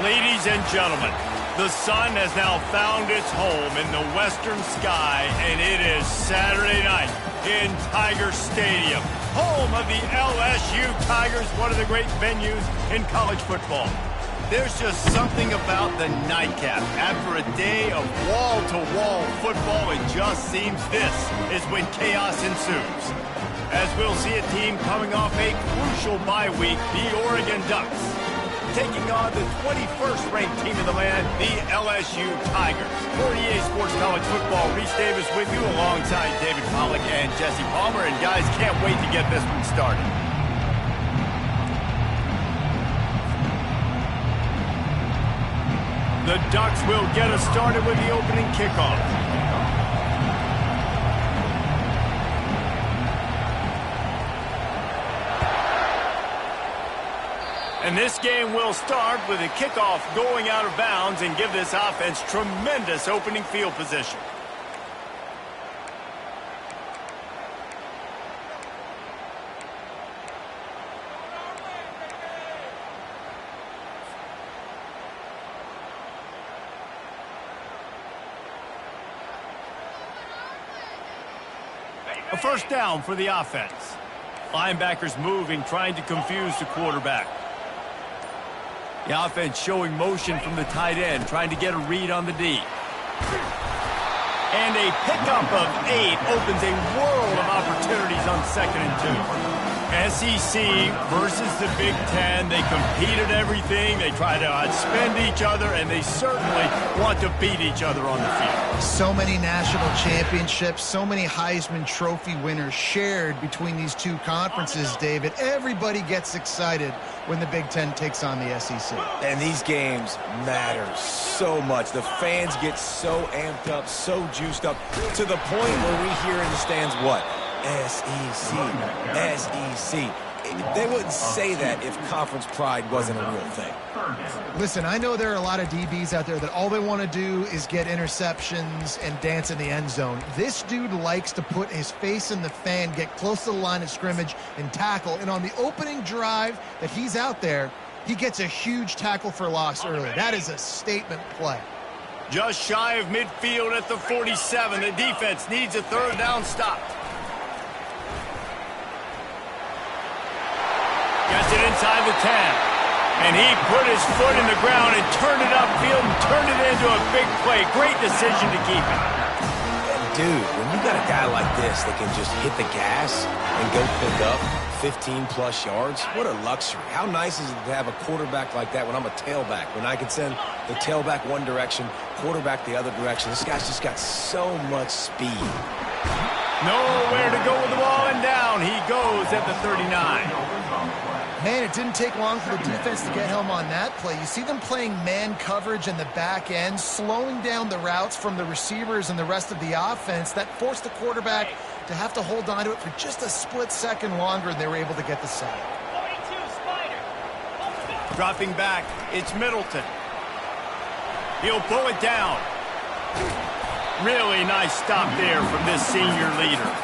Ladies and gentlemen, the sun has now found its home in the western sky, and it is Saturday night in Tiger Stadium, home of the LSU Tigers, one of the great venues in college football. There's just something about the nightcap. After a day of wall-to-wall football, it just seems this is when chaos ensues. As we'll see a team coming off a crucial bye week, the Oregon Ducks, taking on the 21st ranked team in the land, the LSU Tigers. For EA Sports College Football, Reese Davis with you alongside David Pollack and Jesse Palmer. And guys, can't wait to get this one started. The Ducks will get us started with the opening kickoff. And this game will start with a kickoff going out of bounds and give this offense tremendous opening field position. A first down for the offense. Linebackers moving, trying to confuse the quarterback. The offense showing motion from the tight end, trying to get a read on the D. And a pickup of 8 opens a world of opportunities on 2nd and 2. SEC versus the Big Ten. They compete at everything. They try to outspend each other, and they certainly want to beat each other on the field. So many national championships, so many Heisman Trophy winners shared between these two conferences, David. Everybody gets excited when the Big Ten takes on the SEC. And these games matter so much. The fans get so amped up, so juiced up, to the point where we hear in the stands what? SEC, SEC. They wouldn't say that if conference pride wasn't a real thing. Listen, I know there are a lot of DBs out there that all they want to do is get interceptions and dance in the end zone. This dude likes to put his face in the fan, get close to the line of scrimmage, and tackle. And on the opening drive that he's out there, he gets a huge tackle for loss early. That is a statement play. Just shy of midfield at the 47. The defense needs a third down stop. Gets it inside the 10. And he put his foot in the ground and turned it upfield and turned it into a big play. Great decision to keep it. And dude, when you got a guy like this that can just hit the gas and go pick up 15-plus yards, what a luxury. How nice is it to have a quarterback like that when I'm a tailback, when I can send the tailback one direction, quarterback the other direction. This guy's just got so much speed. Nowhere to go with the ball, and down he goes at the 39. Man, it didn't take long for the defense to get home on that play. You see them playing man coverage in the back end, slowing down the routes from the receivers and the rest of the offense. That forced the quarterback to have to hold on to it for just a split second longer, and they were able to get the sack. Dropping back, it's Middleton. He'll pull it down. Really nice stop there from this senior leader.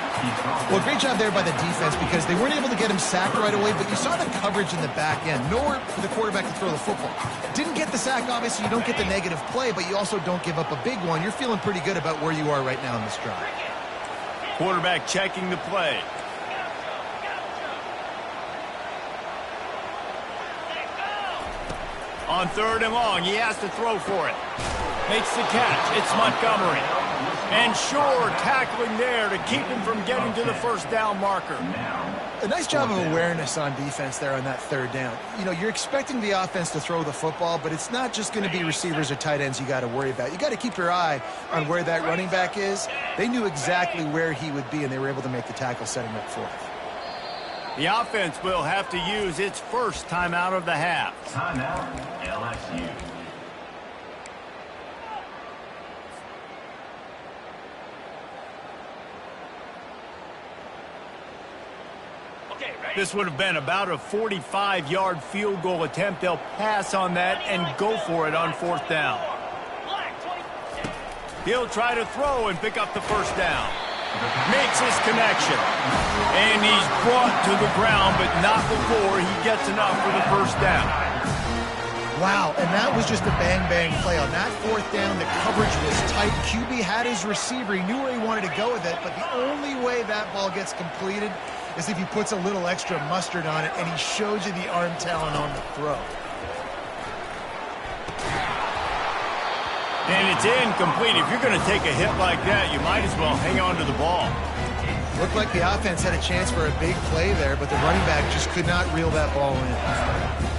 Well, great job there by the defense because they weren't able to get him sacked right away, but you saw the coverage in the back end. Nowhere for the quarterback to throw the football. Didn't get the sack, obviously. You don't get the negative play, but you also don't give up a big one. You're feeling pretty good about where you are right now in this drive. Quarterback checking the play. On 3rd and long, he has to throw for it. Makes the catch. It's Montgomery. And Shore tackling there to keep him from getting to the first down marker. A nice job of awareness on defense there on that 3rd down. You know, you're expecting the offense to throw the football, but it's not just going to be receivers or tight ends you got to worry about. You got to keep your eye on where that running back is. They knew exactly where he would be, and they were able to make the tackle setting up for it. The offense will have to use its first timeout of the half. Timeout, LSU. This would have been about a 45-yard field goal attempt. They'll pass on that and go for it on 4th down. He'll try to throw and pick up the first down. Makes his connection. And he's brought to the ground, but not before he gets enough for the first down. Wow, and that was just a bang-bang play. On that fourth down, the coverage was tight. QB had his receiver. He knew where he wanted to go with it, but the only way that ball gets completed is if he puts a little extra mustard on it, and he shows you the arm talent on the throw. And it's incomplete. If you're going to take a hit like that, you might as well hang on to the ball. Looked like the offense had a chance for a big play there, but the running back just could not reel that ball in.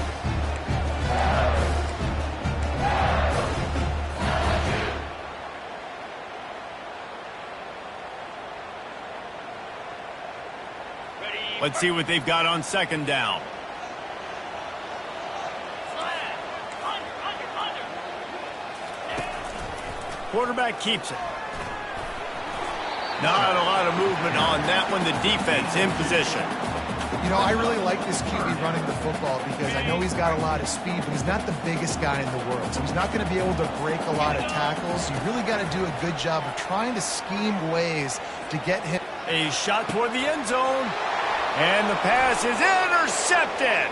Let's see what they've got on second down. Quarterback keeps it. Not a lot of movement on that one. The defense in position. You know, I really like this QB running the football because I know he's got a lot of speed, but he's not the biggest guy in the world. So he's not going to be able to break a lot of tackles. You really got to do a good job of trying to scheme ways to get him. A shot toward the end zone. And the pass is intercepted.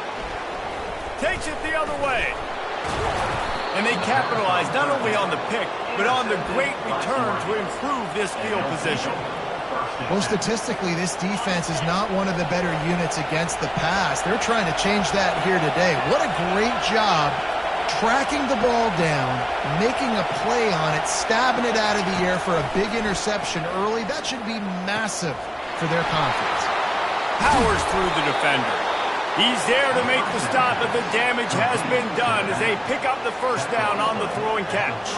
Takes it the other way. And they capitalize not only on the pick, but on the great return to improve this field position. Well, statistically, this defense is not one of the better units against the pass. They're trying to change that here today. What a great job tracking the ball down, making a play on it, stabbing it out of the air for a big interception early. That should be massive for their confidence. Powers through the defender. He's there to make the stop, but the damage has been done as they pick up the first down on the throwing catch.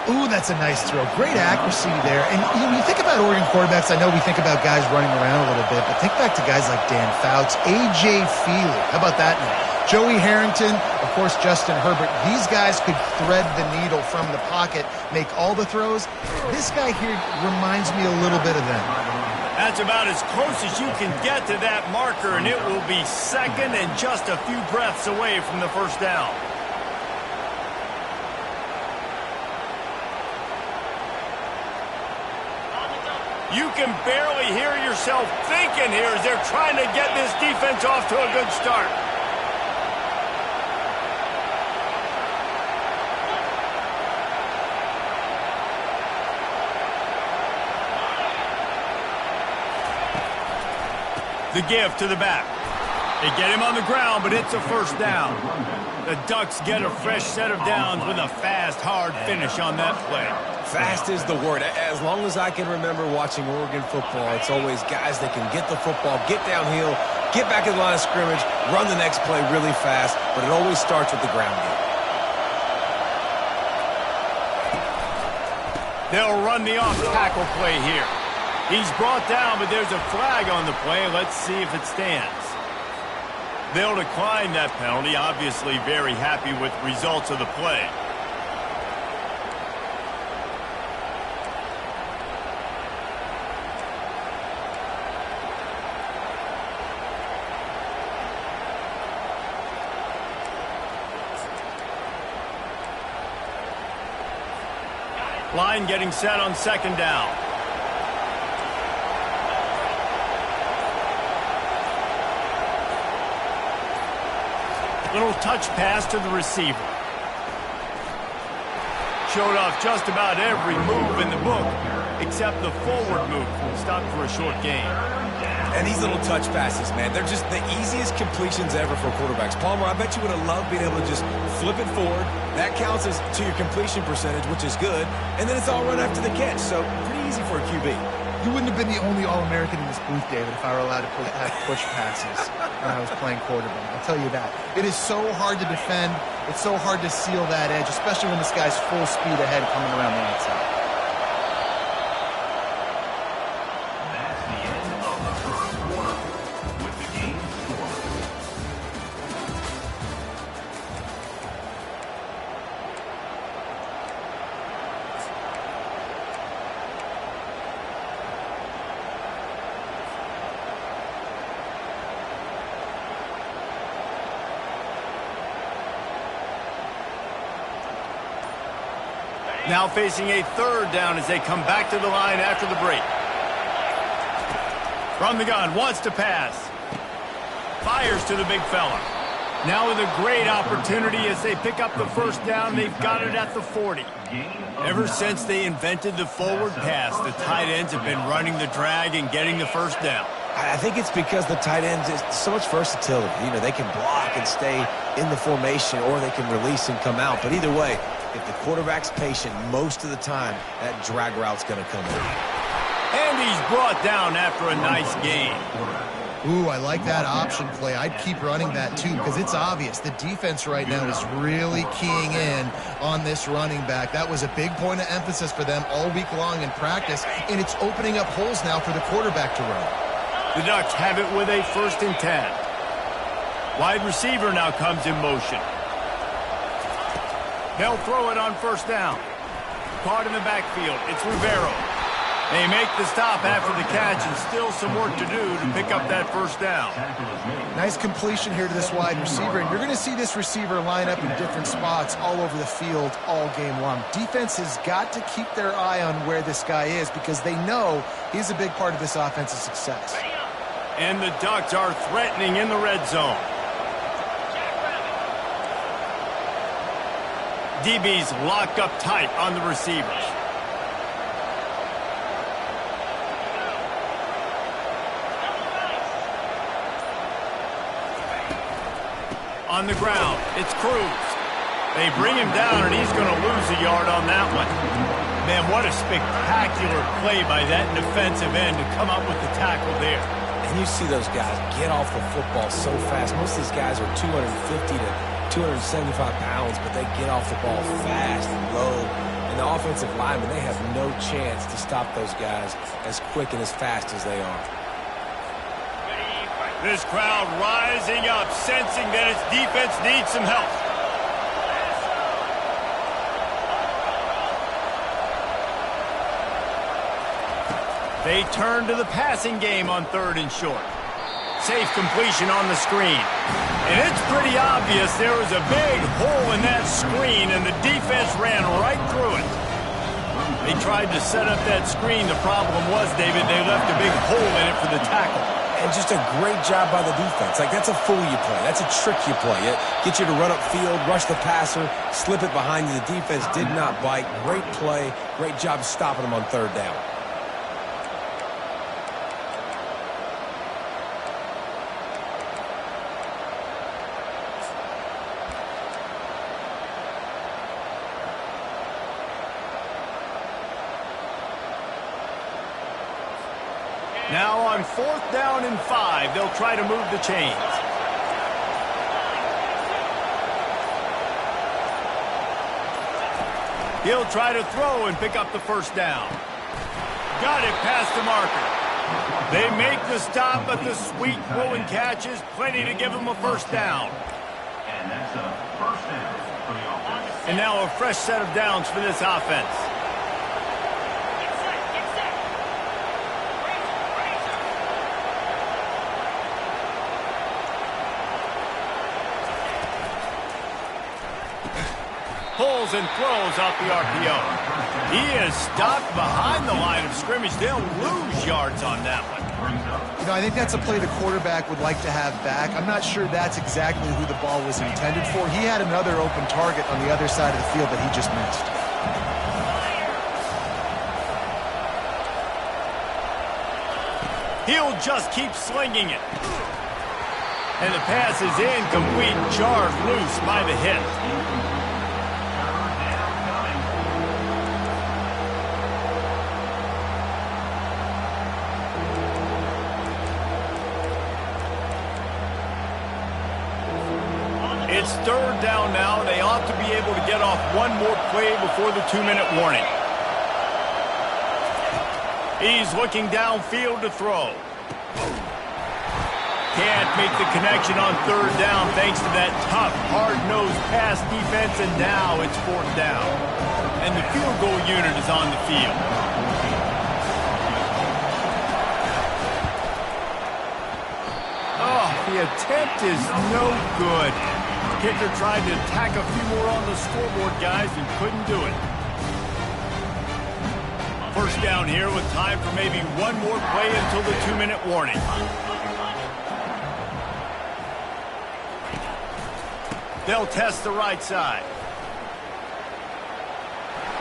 Ooh, that's a nice throw. Great accuracy there. And when you think about Oregon quarterbacks, I know we think about guys running around a little bit, but think back to guys like Dan Fouts, A.J. Feely. How about that name? Joey Harrington, of course, Justin Herbert. These guys could thread the needle from the pocket, make all the throws. This guy here reminds me a little bit of them. That's about as close as you can get to that marker, and it will be second and just a few breaths away from the first down. You can barely hear yourself thinking here as they're trying to get this defense off to a good start. The give to the back. They get him on the ground, but it's a first down. The Ducks get a fresh set of downs with a fast, hard finish on that play. Fast is the word. As long as I can remember watching Oregon football, it's always guys that can get the football, get downhill, get back in the line of scrimmage, run the next play really fast, but it always starts with the ground game. They'll run the off-tackle play here. He's brought down, but there's a flag on the play. Let's see if it stands. They'll decline that penalty, obviously very happy with the results of the play. Line getting set on second down. Little touch pass to the receiver. Showed off just about every move in the book, except the forward move. Stopped for a short gain. And these little touch passes, man, they're just the easiest completions ever for quarterbacks. Palmer, I bet you would have loved being able to just flip it forward. That counts as to your completion percentage, which is good. And then it's all run after the catch, so pretty easy for a QB. You wouldn't have been the only All-American in this booth, David, if I were allowed to have push passes when I was playing quarterback. I'll tell you that. It is so hard to defend. It's so hard to seal that edge, especially when this guy's full speed ahead coming around the outside. That's the end of the first quarter with the game score. Now facing a third down as they come back to the line after the break. From the gun, wants to pass. Fires to the big fella. Now with a great opportunity as they pick up the first down, they've got it at the 40. Ever since they invented the forward pass, the tight ends have been running the drag and getting the first down. I think it's because the tight ends is so much versatility. You know, they can block and stay in the formation, or they can release and come out. But either way, if the quarterback's patient most of the time, that drag route's going to come in. And he's brought down after a nice gain. Ooh, I like that option play. I'd keep running that too, because it's obvious the defense right now is really keying in on this running back. That was a big point of emphasis for them all week long in practice, and it's opening up holes now for the quarterback to run. The Ducks have it with a 1st and 10. Wide receiver now comes in motion. They'll throw it on 1st down. Caught in the backfield. It's Rivero. They make the stop after the catch, and still some work to do to pick up that 1st down. Nice completion here to this wide receiver, and you're going to see this receiver line up in different spots all over the field all game long. Defense has got to keep their eye on where this guy is, because they know he's a big part of this offense's success. And the Ducks are threatening in the red zone. DB's locked up tight on the receivers. On the ground, it's Cruz. They bring him down, and he's going to lose a yard on that one. Man, what a spectacular play by that defensive end to come up with the tackle there. And you see those guys get off the football so fast. Most of these guys are 250 to 275 pounds, but they get off the ball fast and low. And the offensive linemen, they have no chance to stop those guys as quick and as fast as they are. This crowd rising up, sensing that its defense needs some help. They turn to the passing game on 3rd and short. Safe completion on the screen. And it's pretty obvious there was a big hole in that screen, and the defense ran right through it. They tried to set up that screen. The problem was, David, they left a big hole in it for the tackle. And just a great job by the defense. Like, that's a fool you play. That's a trick you play. It gets you to run upfield, rush the passer, slip it behind you. The defense did not bite. Great play. Great job stopping them on 3rd down. Now on 4th down and 5, they'll try to move the chains. He'll try to throw and pick up the 1st down. Got it past the marker. They make the stop, but the sweet throw and catch is plenty to give them a 1st down. And that's a 1st down for the offense. And now a fresh set of downs for this offense. Pulls and throws off the RPO. He is stopped behind the line of scrimmage. They'll lose yards on that one. You know, I think that's a play the quarterback would like to have back. I'm not sure that's exactly who the ball was intended for. He had another open target on the other side of the field that he just missed. He'll just keep slinging it. And the pass is incomplete. Jarred loose by the hit. It's 3rd down now. They ought to be able to get off one more play before the 2-minute warning. He's looking downfield to throw. Can't make the connection on 3rd down thanks to that tough, hard-nosed pass defense, and now it's 4th down. And the field goal unit is on the field. Oh, the attempt is no good. Kicker tried to tack a few more on the scoreboard, guys, and couldn't do it. 1st down here with time for maybe one more play until the 2-minute warning. They'll test the right side.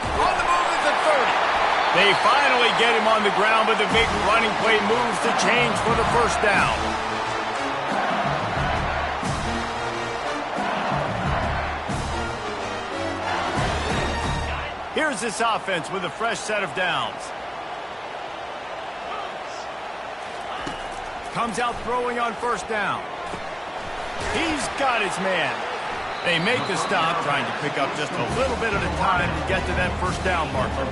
On the move at the 30. They finally get him on the ground, but the big running play moves to change for the first down. Here's this offense with a fresh set of downs. Comes out throwing on first down. He's got his man. They make the stop, trying to pick up just a little bit at a time to get to that first down marker.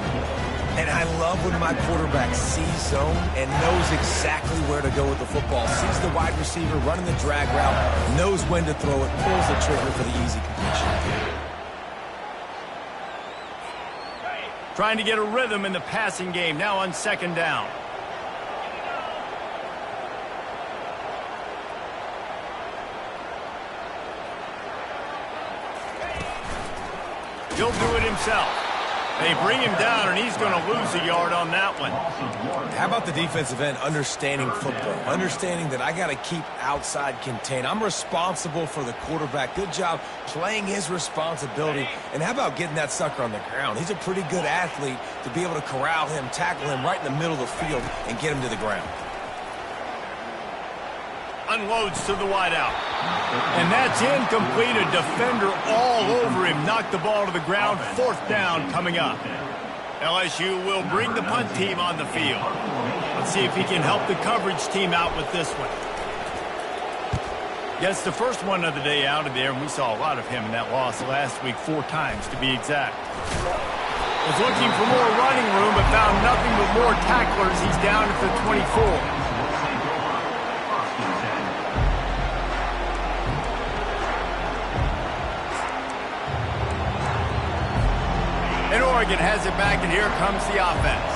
And I love when my quarterback sees zone and knows exactly where to go with the football. Sees the wide receiver running the drag route, knows when to throw it, pulls the trigger for the easy completion. Trying to get a rhythm in the passing game, now on second down. He'll do it himself. They bring him down, and he's going to lose a yard on that one. How about the defensive end understanding football? Understanding that I got to keep outside contained. I'm responsible for the quarterback. Good job playing his responsibility. And how about getting that sucker on the ground? He's a pretty good athlete to be able to corral him, tackle him right in the middle of the field, and get him to the ground. Unloads to the wideout. And that's incomplete. A defender all over him. Knocked the ball to the ground. Fourth down coming up. LSU will bring the punt team on the field. Let's see if he can help the coverage team out with this one. Gets the first one of the day out of there, and we saw a lot of him in that loss last week, 4 times to be exact. Was looking for more running room, but found nothing but more tacklers. He's down at the 24. And Oregon has it back, and here comes the offense.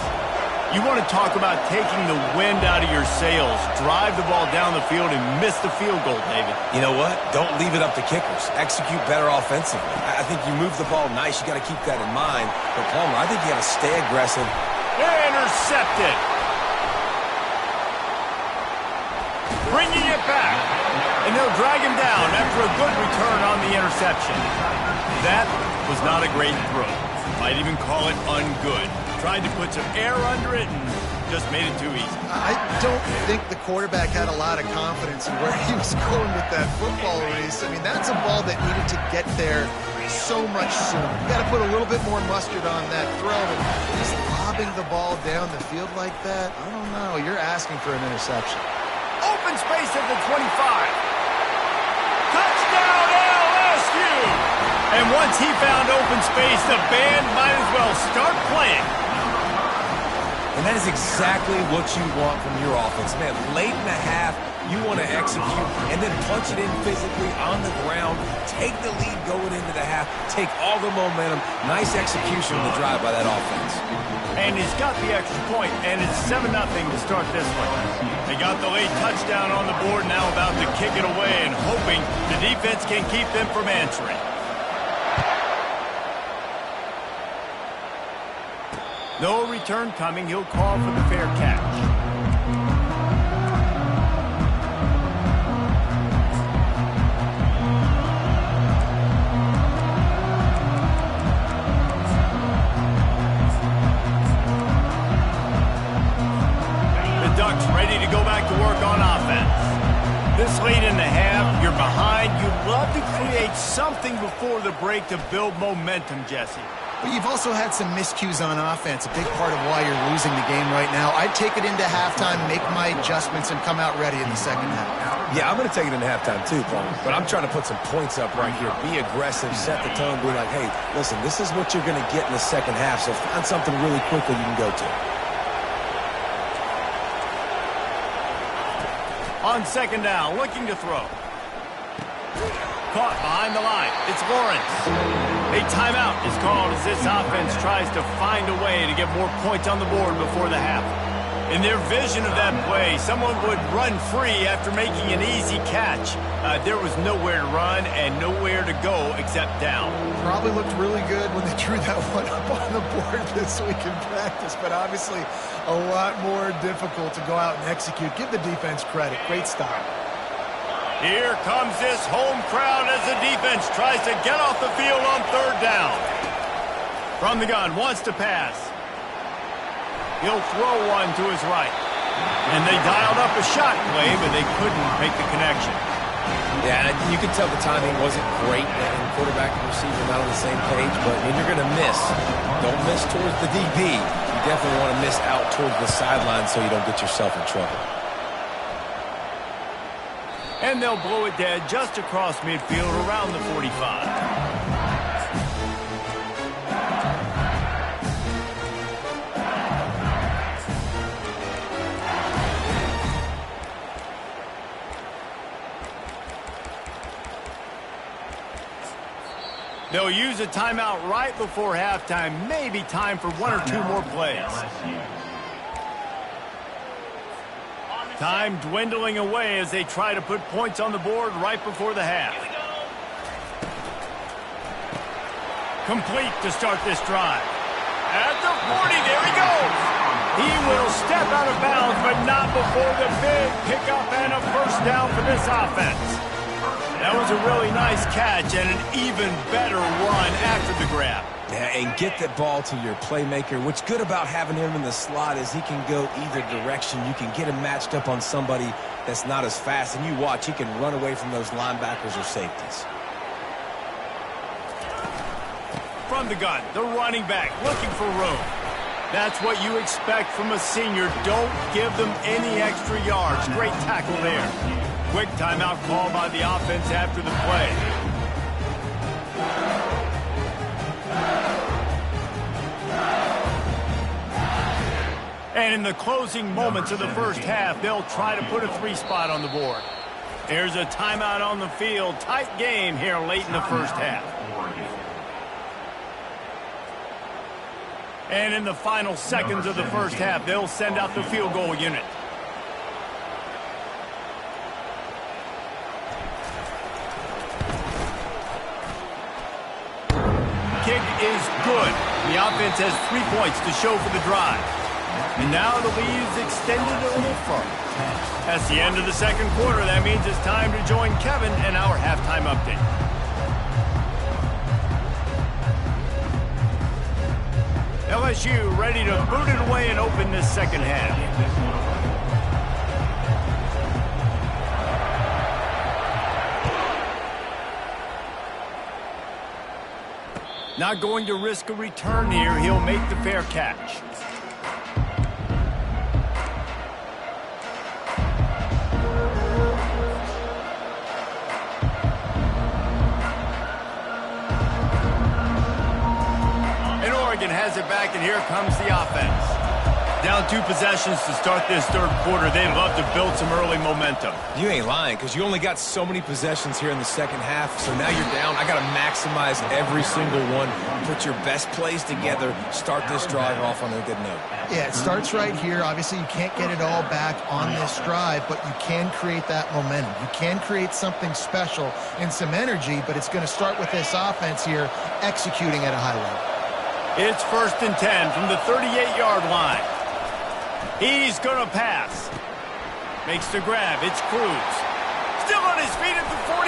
You want to talk about taking the wind out of your sails. Drive the ball down the field and miss the field goal, David. You know what? Don't leave it up to kickers. Execute better offensively. I think you move the ball nice. You got to keep that in mind. But Palmer, I think you got to stay aggressive. Intercepted. Bringing it back. And they'll drag him down after a good return on the interception. That was not a great throw. Might even call it ungood. Tried to put some air under it and just made it too easy. I don't think the quarterback had a lot of confidence in where he was going with that football race. I mean, that's a ball that needed to get there so much sooner. You got to put a little bit more mustard on that throw. And just lobbing the ball down the field like that, I don't know. You're asking for an interception. Open space at the 25. Touchdown, LSU! And once he found open space, the band might as well start playing. And that is exactly what you want from your offense. Man, late in the half, you want to execute and then punch it in physically on the ground. Take the lead going into the half. Take all the momentum. Nice execution of the drive by that offense. And he's got the extra point, and it's 7-0 to start this one. They got the late touchdown on the board, now about to kick it away and hoping the defense can keep them from answering. No return coming. He'll call for the fair catch. The Ducks ready to go back to work on offense. This late in the half, you're behind. You'd love to create something before the break to build momentum, Jesse. But you've also had some miscues on offense, a big part of why you're losing the game right now. I'd take it into halftime, make my adjustments, and come out ready in the second half. Yeah, I'm going to take it into halftime too, Paul. But I'm trying to put some points up right here. Be aggressive, set the tone, be like, hey, listen, this is what you're going to get in the second half, so find something really quickly you can go to. On second down, looking to throw. Caught behind the line. It's Lawrence. A timeout is called as this offense tries to find a way to get more points on the board before the half. In their vision of that play, someone would run free after making an easy catch. There was nowhere to run and nowhere to go except down. Probably looked really good when they drew that one up on the board this week in practice, but obviously a lot more difficult to go out and execute. Give the defense credit. Great stop. Here comes this home crowd as the defense tries to get off the field on third down. From the gun, wants to pass. He'll throw one to his right. And they dialed up a shot play, but they couldn't make the connection. Yeah, you can tell the timing wasn't great, and quarterback and receiver not on the same page, but when you're going to miss, don't miss towards the DB. You definitely want to miss out towards the sideline so you don't get yourself in trouble. And they'll blow it dead just across midfield around the 45. They'll use a timeout right before halftime. Maybe time for one or two more plays. Time dwindling away as they try to put points on the board right before the half. Complete to start this drive. At the 40, there he goes. He will step out of bounds, but not before the big pickup and a first down for this offense. That was a really nice catch and an even better run after the grab. Yeah, and get the ball to your playmaker. What's good about having him in the slot is he can go either direction. You can get him matched up on somebody that's not as fast, and you watch, he can run away from those linebackers or safeties. From the gun, the running back looking for room. That's what you expect from a senior. Don't give them any extra yards. Great tackle there. Quick timeout call by the offense after the play. And in the closing moments of the first half, they'll try to put a 3 spot on the board. There's a timeout on the field. Tight game here late in the first half. And in the final seconds of the first half, they'll send out the field goal unit. Kick is good. The offense has 3 points to show for the drive. And now the lead is extended a little further. That's the end of the second quarter. That means it's time to join Kevin and our halftime update. LSU ready to boot it away and open this second half. Not going to risk a return here. He'll make the fair catch. And Oregon has it back, and here comes the offense. Down 2 possessions to start this third quarter. They'd love to build some early momentum. You ain't lying, because you only got so many possessions here in the second half, so now you're down. I got to maximize every single one. Put your best plays together. Start this drive off on a good note. Yeah, it starts right here. Obviously, you can't get it all back on this drive, but you can create that momentum. You can create something special and some energy, but it's going to start with this offense here executing at a high level. It's 1st and 10 from the 38-yard line. He's going to pass. Makes the grab. It's Cruz. Still on his feet at the 45.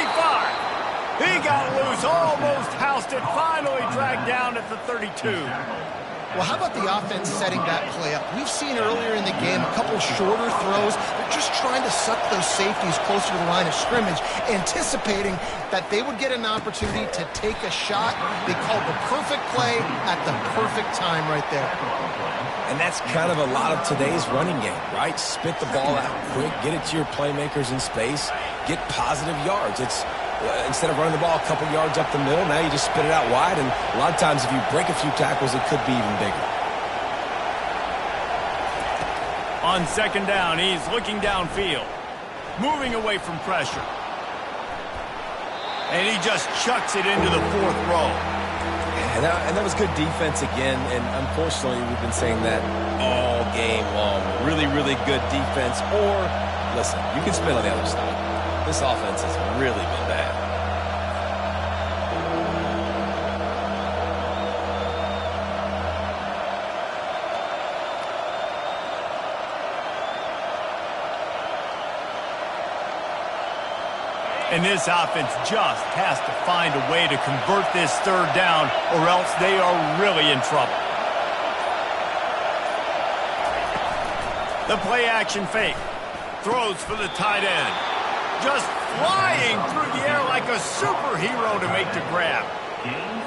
He got loose. Almost housed it. Finally dragged down at the 32. Well, how about the offense setting that play up? We've seen earlier in the game a couple shorter throws. They're just trying to suck those safeties closer to the line of scrimmage, anticipating that they would get an opportunity to take a shot. They called the perfect play at the perfect time right there. And that's kind of a lot of today's running game, right? Spit the ball out quick, get it to your playmakers in space, get positive yards. It's instead of running the ball a couple yards up the middle, now you just spit it out wide, and a lot of times if you break a few tackles, it could be even bigger. On second down, he's looking downfield, moving away from pressure. And he just chucks it into the 4th row. And that was good defense again, and unfortunately we've been saying that all game long. Really, really good defense, or, listen, you can spin on the other side. This offense has really been bad. And this offense just has to find a way to convert this third down, or else they are really in trouble. The play action fake. Throws for the tight end. Just flying through the air like a superhero to make the grab.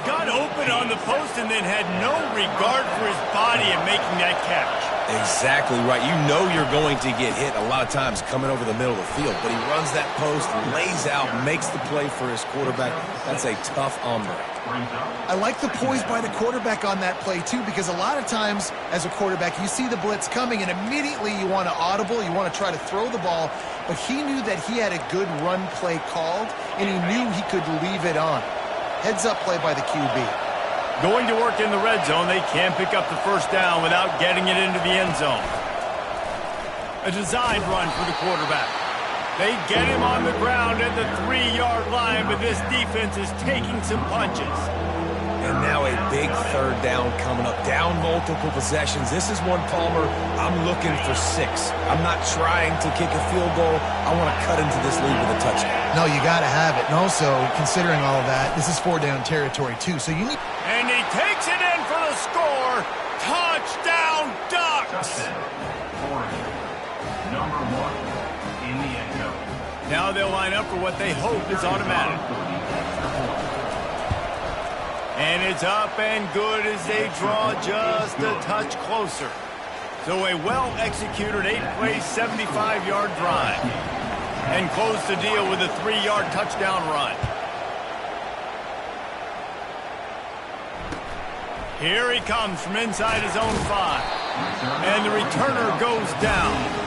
Got open on the post and then had no regard for his body in making that catch. Exactly right. You know you're going to get hit a lot of times coming over the middle of the field, but he runs that post, lays out, makes the play for his quarterback. That's a tough hombre. I like the poise by the quarterback on that play, too, because a lot of times as a quarterback, you see the blitz coming, and immediately you want to audible, you want to try to throw the ball, but he knew that he had a good run play called, and he knew he could leave it on. Heads-up play by the QB. Going to work in the red zone, they can't pick up the first down without getting it into the end zone. A designed run for the quarterback. They get him on the ground at the 3-yard line, but this defense is taking some punches. And now a big third down coming up. Down multiple possessions. This is one, Palmer, I'm looking for 6. I'm not trying to kick a field goal. I want to cut into this lead with a touchdown. No, you got to have it. And also, considering all of that, this is 4-down territory, too. So you need... And he takes it in for the score. Touchdown, Ducks! Number 1 in the end zone. Now they'll line up for what they hope is automatic. And it's up and good as they draw just a touch closer. So a well-executed 8-play, 75-yard drive. And close the deal with a 3-yard touchdown run. Here he comes from inside his own 5. And the returner goes down.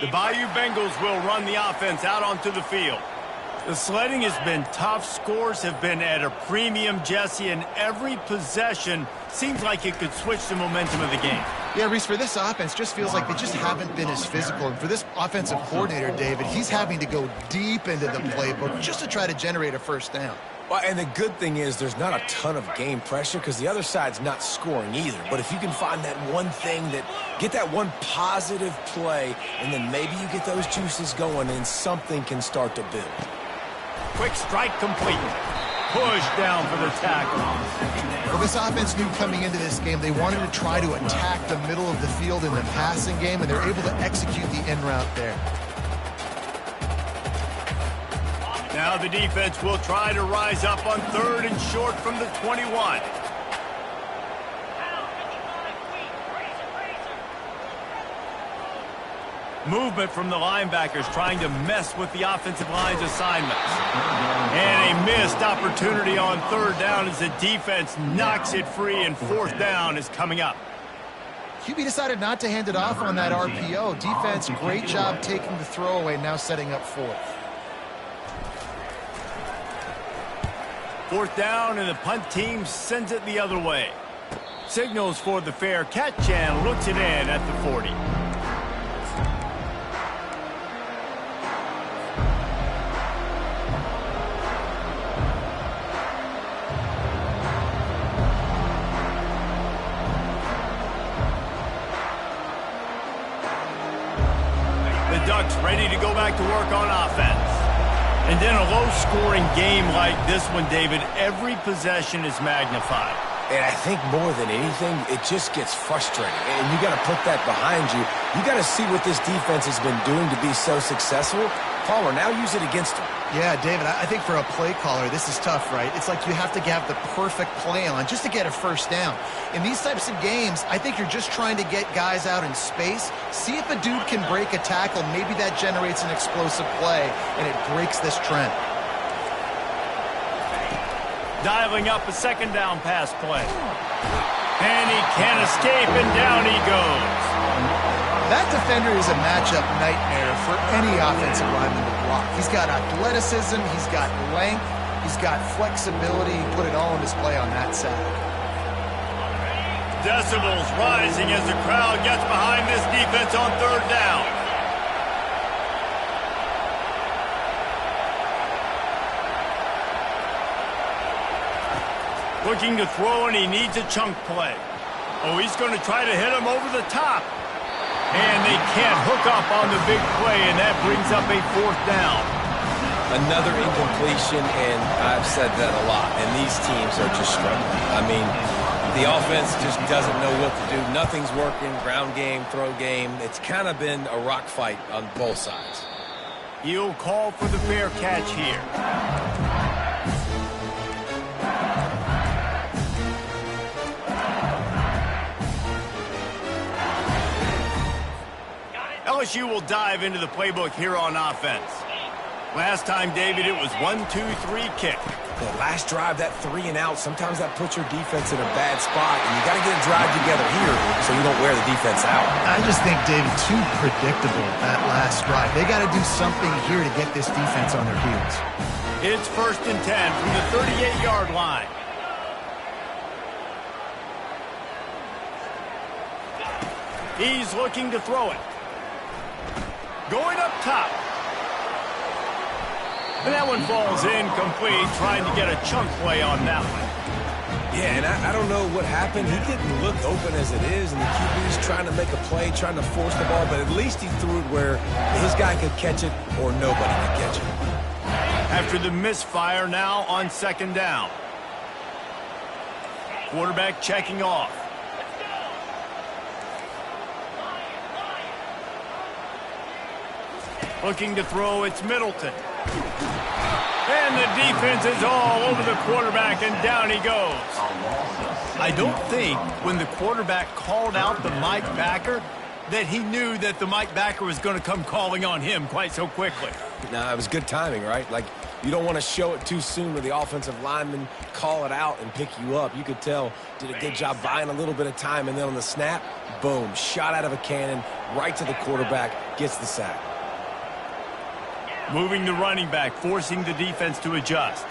The Bayou Bengals will run the offense out onto the field. The sledding has been tough. Scores have been at a premium, Jesse, and every possession seems like it could switch the momentum of the game. Yeah, Reese, for this offense, just feels like they just haven't been as physical. And for this offensive coordinator, David, he's having to go deep into the playbook just to try to generate a first down. Well, and the good thing is there's not a ton of game pressure because the other side's not scoring either. But if you can find that one thing, get that one positive play, and then maybe you get those juices going and something can start to build. Quick strike complete. Push down for the tackle. Well, this offense knew coming into this game they wanted to try to attack the middle of the field in the passing game, and they're able to execute the in route there. Now the defense will try to rise up on 3rd and short from the 21. Movement from the linebackers trying to mess with the offensive line's assignments. And a missed opportunity on 3rd down as the defense knocks it free, and 4th down is coming up. QB decided not to hand it off on that RPO. Defense, great job taking the throwaway, now setting up 4th. 4th down, and the punt team sends it the other way. Signals for the fair catch and looks it in at the 40. The Ducks ready to go back to work on offense. And in a low-scoring game like this one, David, every possession is magnified. And I think more than anything, it just gets frustrating. And you got to put that behind you. You got to see what this defense has been doing to be so successful. Palmer, now use it against them. Yeah, David, I think for a play caller, this is tough, right? It's like you have to have the perfect play on just to get a first down. In these types of games, I think you're just trying to get guys out in space, see if a dude can break a tackle. Maybe that generates an explosive play, and it breaks this trend. Dialing up a 2nd down pass play. And he can't escape, and down he goes. That defender is a matchup nightmare for any offensive lineman to block. He's got athleticism, he's got length, he's got flexibility. He put it all on display on that side. Decibels rising as the crowd gets behind this defense on 3rd down. Looking to throw, and he needs a chunk play. Oh, he's going to try to hit him over the top. And they can't hook up on the big play, and that brings up a 4th down. Another incompletion, and I've said that a lot, and these teams are just struggling. I mean, the offense just doesn't know what to do. Nothing's working, ground game, throw game. It's kind of been a rock fight on both sides. He'll call for the fair catch here. LSU will dive into the playbook here on offense. Last time, David, it was 1-2-3 kick. The last drive, that 3 and out, sometimes that puts your defense in a bad spot, and you got to get a drive together here so you don't wear the defense out. I just think, David, too predictable, that last drive. They got to do something here to get this defense on their heels. It's 1st and 10 from the 38-yard line. He's looking to throw it. Going up top. And that one falls incomplete, trying to get a chunk play on that one. Yeah, and I don't know what happened. He didn't look open as it is, and the QB's trying to make a play, trying to force the ball, but at least he threw it where his guy could catch it or nobody could catch it. After the misfire, now on 2nd down. Quarterback checking off. Looking to throw, it's Middleton. And the defense is all over the quarterback, and down he goes. I don't think when the quarterback called out the Mike backer that he knew that the Mike backer was going to come calling on him quite so quickly. Nah, it was good timing, right? Like, you don't want to show it too soon where the offensive lineman call it out and pick you up. You could tell, did a good job buying a little bit of time, and then on the snap, boom, shot out of a cannon, right to the quarterback, gets the sack. Moving the running back, forcing the defense to adjust.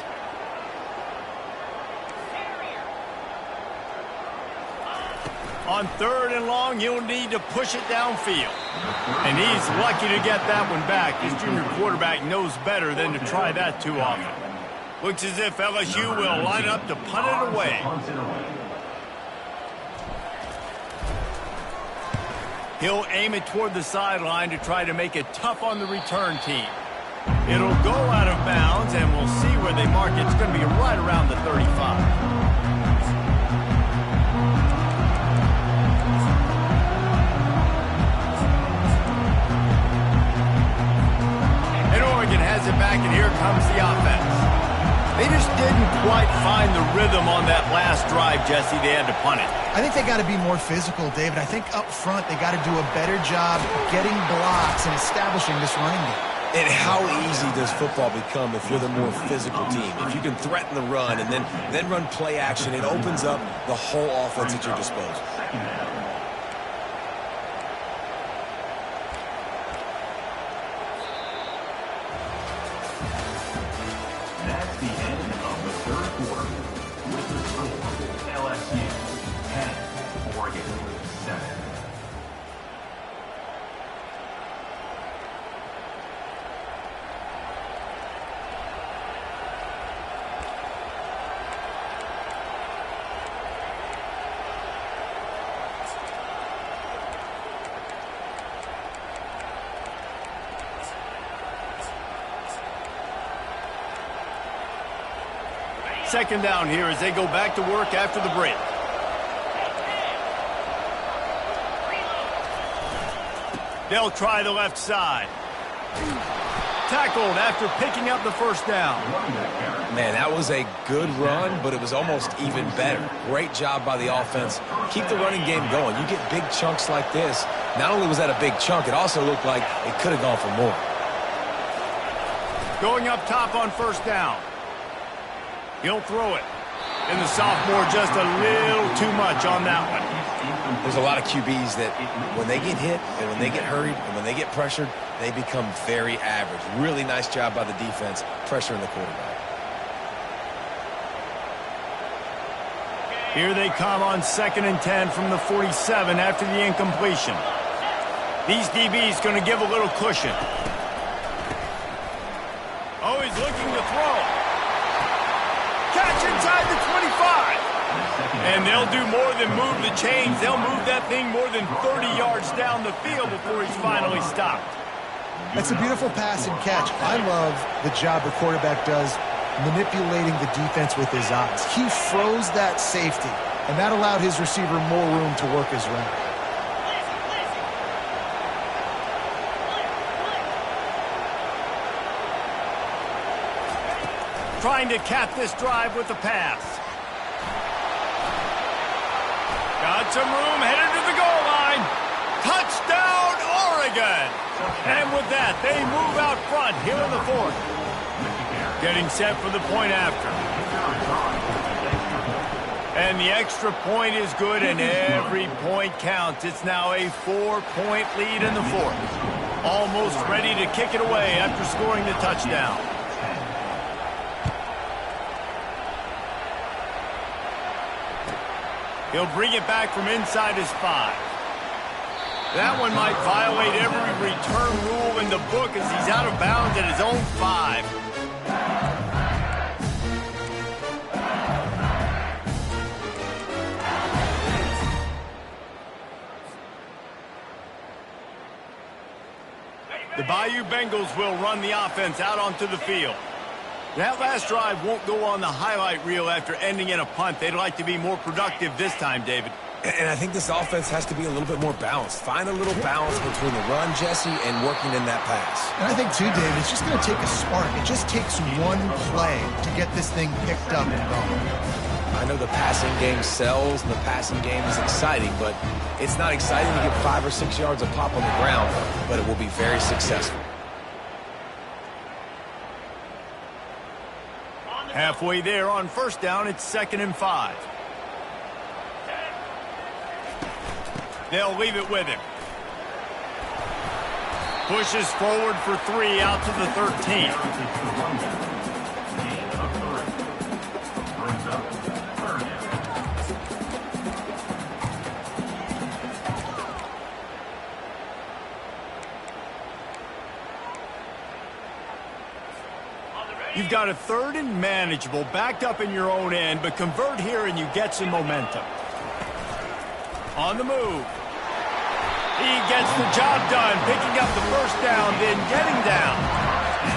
On 3rd and long, he'll need to push it downfield. And he's lucky to get that one back. His junior quarterback knows better than to try that too often. Looks as if LSU will line up to punt it away. He'll aim it toward the sideline to try to make it tough on the return team. It'll go out of bounds, and we'll see where they mark it. It's going to be right around the 35. And Oregon has it back, and here comes the offense. They just didn't quite find the rhythm on that last drive, Jesse. They had to punt it. I think they got to be more physical, David. I think up front they got to do a better job getting blocks and establishing this running game. And how easy does football become if you're the more physical team? If you can threaten the run and then run play action, it opens up the whole offense at your disposal. That's the end of the 3rd quarter. With the score, LSU 10, Oregon 7. Second down here as they go back to work after the break. They'll try the left side. Tackled after picking up the 1st down. Man, that was a good run, but it was almost even better. Great job by the offense. Keep the running game going. You get big chunks like this. Not only was that a big chunk, it also looked like it could have gone for more. Going up top on 1st down. He'll throw it. And the sophomore just a little too much on that one. There's a lot of QBs that when they get hit and when they get hurried and when they get pressured, they become very average. Really nice job by the defense pressuring the quarterback. Here they come on 2nd and 10 from the 47 after the incompletion. These DBs going to give a little cushion. Oh, he's looking to throw. Catch inside the 25. And they'll do more than move the chains. They'll move that thing more than 30 yards down the field before he's finally stopped. That's a beautiful pass and catch. I love the job the quarterback does manipulating the defense with his eyes. He froze that safety, and that allowed his receiver more room to work his route. Trying to cap this drive with the pass. Got some room, headed to the goal line. Touchdown, Oregon! And with that, they move out front here in the fourth. Getting set for the point after. And the extra point is good, and every point counts. It's now a 4-point lead in the fourth. Almost ready to kick it away after scoring the touchdown. He'll bring it back from inside his 5. That one might violate every return rule in the book as he's out of bounds at his own 5. The Bayou Bengals will run the offense out onto the field. That last drive won't go on the highlight reel after ending in a punt. They'd like to be more productive this time, David. And I think this offense has to be a little bit more balanced. Find a little balance between the run, Jesse, and working in that pass. And I think, too, David, it's just going to take a spark. It just takes one play to get this thing picked up and going. I know the passing game sells and the passing game is exciting, but it's not exciting to get 5 or 6 yards of pop on the ground, but it will be very successful. Halfway there on first down, it's 2nd and 5. They'll leave it with him. Pushes forward for 3 out to the 13. You've got a 3rd and manageable, backed up in your own end, but convert here and you get some momentum. On the move. He gets the job done, picking up the first down, then getting down.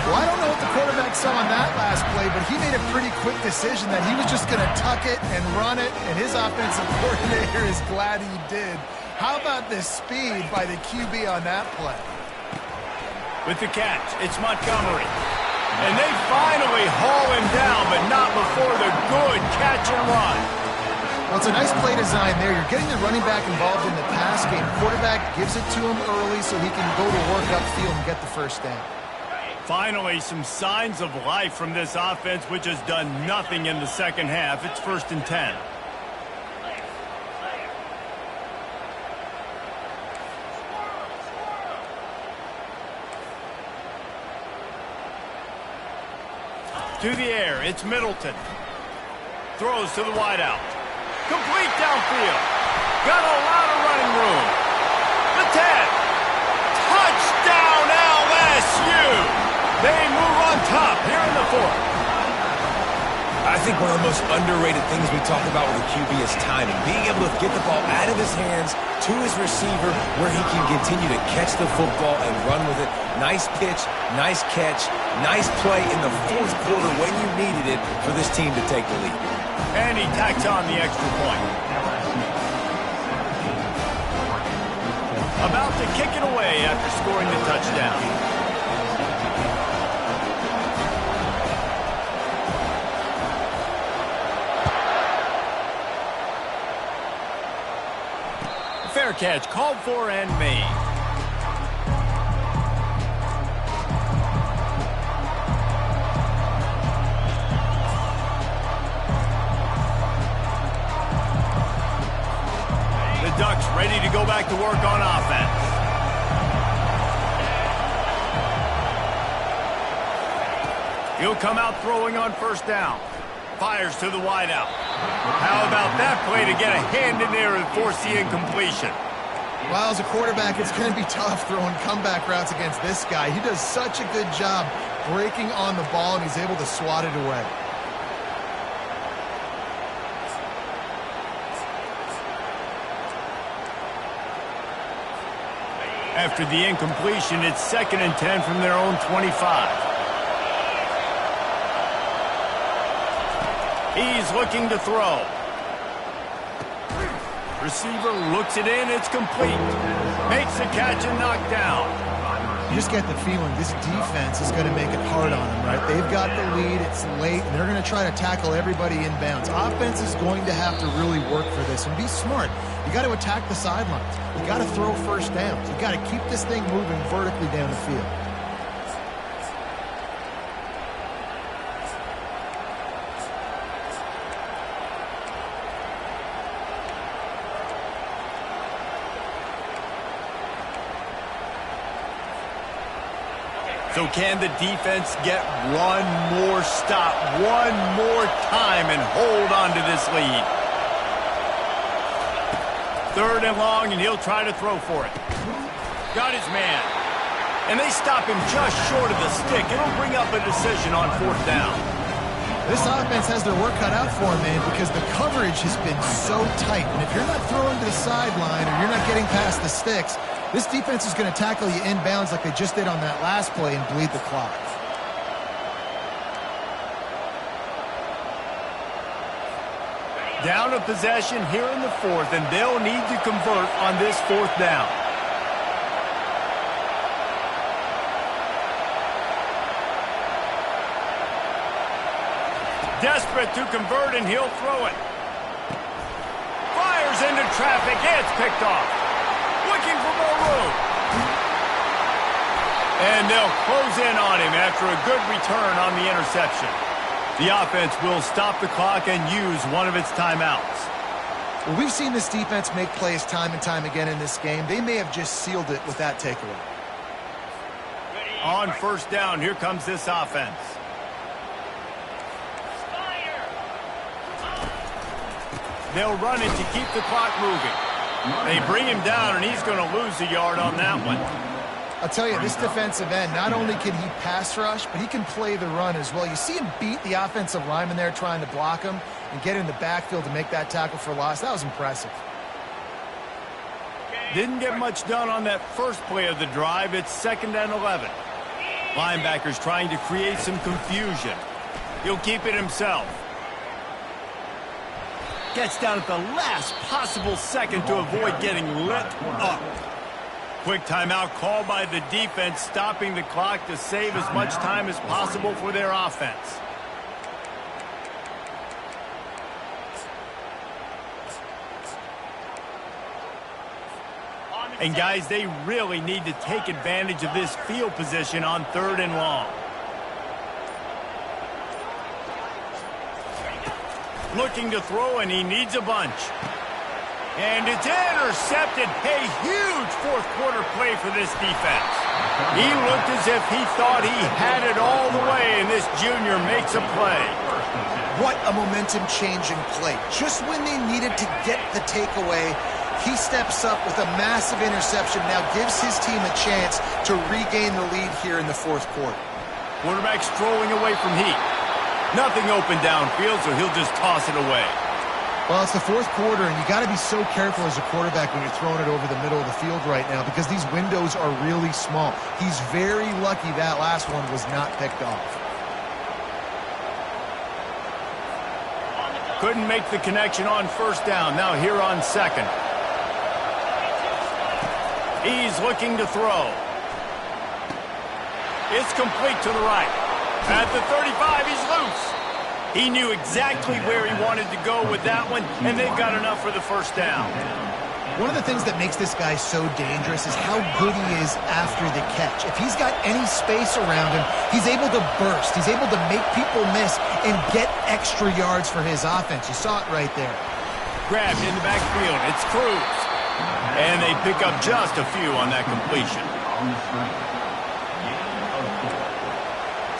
Well, I don't know what the quarterback saw on that last play, but he made a pretty quick decision that he was just going to tuck it and run it, and his offensive coordinator is glad he did. How about this speed by the QB on that play? With the catch, it's Montgomery. And they finally haul him down, but not before the good catch and run. Well, it's a nice play design there. You're getting the running back involved in the pass game. Quarterback gives it to him early so he can go to work upfield and get the first down. Finally, some signs of life from this offense, which has done nothing in the second half. It's 1st and 10. To the air, it's Middleton. Throws to the wideout. Complete downfield. Got a lot of running room. The 10. Touchdown LSU. They move on top here in the fourth. I think one of the most underrated things we talk about with a QB is timing. Being able to get the ball out of his hands to his receiver where he can continue to catch the football and run with it. Nice pitch, nice catch, nice play in the fourth quarter when you needed it for this team to take the lead. And he tacks on the extra point. About to kick it away after scoring the touchdown. Fair catch, called for and made. The Ducks ready to go back to work on offense. He'll come out throwing on first down. Fires to the wideout. How about that play to get a hand in there and force the incompletion? Well, as a quarterback, it's going to be tough throwing comeback routes against this guy. He does such a good job breaking on the ball, and he's able to swat it away. After the incompletion, it's 2nd and 10 from their own 25. He's looking to throw. Receiver looks it in. It's complete. Makes the catch and knocked down. You just get the feeling this defense is going to make it hard on them, right? They've got the lead. It's late, and they're going to try to tackle everybody inbounds. Offense is going to have to really work for this and be smart. You got to attack the sidelines. You got to throw first downs. You got to keep this thing moving vertically down the field. So can the defense get one more stop, one more time, and hold on to this lead? 3rd and long, and he'll try to throw for it. Got his man. And they stop him just short of the stick. It'll bring up a decision on 4th down. This offense has their work cut out for them, man, because the coverage has been so tight. And if you're not throwing to the sideline or you're not getting past the sticks, this defense is going to tackle you inbounds like they just did on that last play and bleed the clock. Down a possession here in the 4th, and they'll need to convert on this 4th down. Desperate to convert, and he'll throw it. Fires into traffic. It's picked off. Looking for more room. And they'll close in on him after a good return on the interception. The offense will stop the clock and use one of its timeouts. Well, we've seen this defense make plays time and time again in this game. They may have just sealed it with that takeaway. On 1st down, here comes this offense. They'll run it to keep the clock moving. They bring him down, and he's going to lose a yard on that one. I'll tell you, this defensive end, not only can he pass rush, but he can play the run as well. You see him beat the offensive lineman there trying to block him and get in the backfield to make that tackle for loss. That was impressive. Didn't get much done on that first play of the drive. It's 2nd and 11. Linebackers trying to create some confusion. He'll keep it himself. Gets down at the last possible second to avoid getting lit up. Quick timeout called by the defense, stopping the clock to save as much time as possible for their offense. And guys, they really need to take advantage of this field position on 3rd and long. Looking to throw, and he needs a bunch. And it's intercepted. A huge 4th quarter play for this defense. He looked as if he thought he had it all the way, and this junior makes a play. What a momentum-changing play. Just when they needed to get the takeaway, he steps up with a massive interception, now gives his team a chance to regain the lead here in the 4th quarter. Quarterback strolling away from heat. Nothing open downfield, so he'll just toss it away. Well, it's the 4th quarter, and you got to be so careful as a quarterback when you're throwing it over the middle of the field right now because these windows are really small. He's very lucky that last one was not picked off. Couldn't make the connection on 1st down. Now here on 2nd. He's looking to throw. It's complete to the right. At the 35, he's loose. He knew exactly where he wanted to go with that one, and they've got enough for the 1st down. One of the things that makes this guy so dangerous is how good he is after the catch. If he's got any space around him, he's able to burst. He's able to make people miss and get extra yards for his offense. You saw it right there. Grabbed in the backfield. It's Cruz. And they pick up just a few on that completion.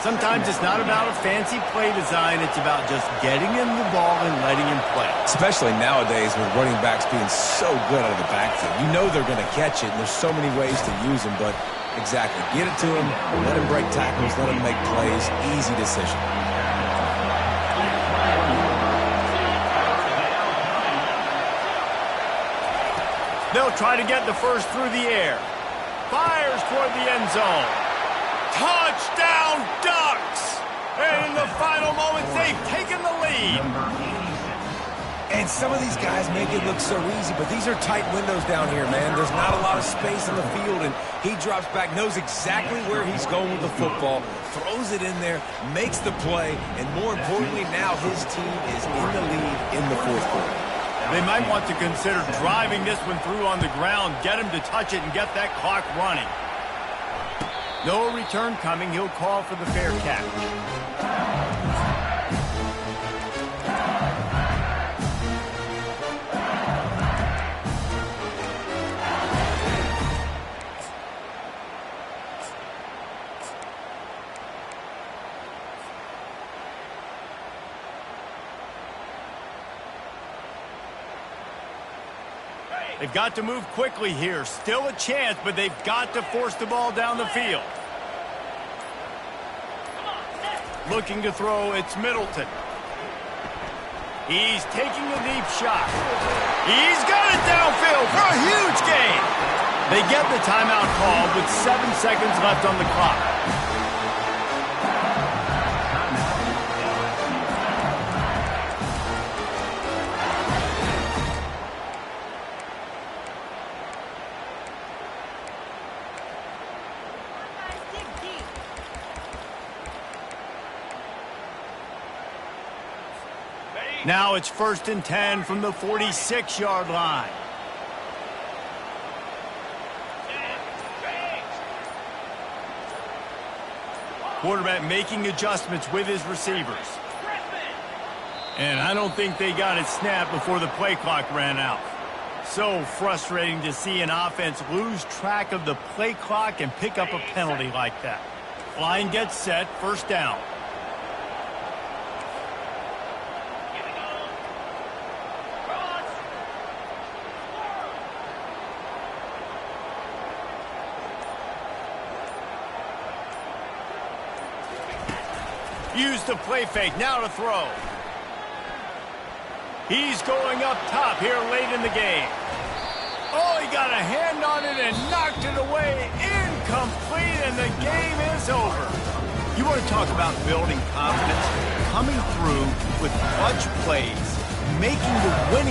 Sometimes it's not about a fancy play design. It's about just getting him the ball and letting him play. Especially nowadays with running backs being so good out of the backfield. You know they're going to catch it, and there's so many ways to use them, but exactly. Get it to him, let him break tackles, let him make plays. Easy decision. They'll try to get the first through the air. fires toward the end zone. Touchdown Ducks! And in the final moments, they've taken the lead. And some of these guys make it look so easy, but these are tight windows down here, man. There's not a lot of space on the field, and he drops back, knows exactly where he's going with the football, throws it in there, makes the play, and more importantly, now his team is in the lead in the fourth quarter. They might want to consider driving this one through on the ground, get him to touch it, and get that clock running. No return coming. He'll call for the fair catch. They've got to move quickly here. Still a chance, but they've got to force the ball down the field. Looking to throw, it's Middleton. He's taking a deep shot. He's got it downfield for a huge gain. They get the timeout called with 7 seconds left on the clock. Now it's 1st and 10 from the 46-yard line. Quarterback making adjustments with his receivers. And I don't think they got it snapped before the play clock ran out. So frustrating to see an offense lose track of the play clock and pick up a penalty like that. Line gets set, 1st down. Use the play fake, now to throw. He's going up top here late in the game. Oh, he got a hand on it and knocked it away. Incomplete, and the game is over. You want to talk about building confidence? Coming through with clutch plays, making the winning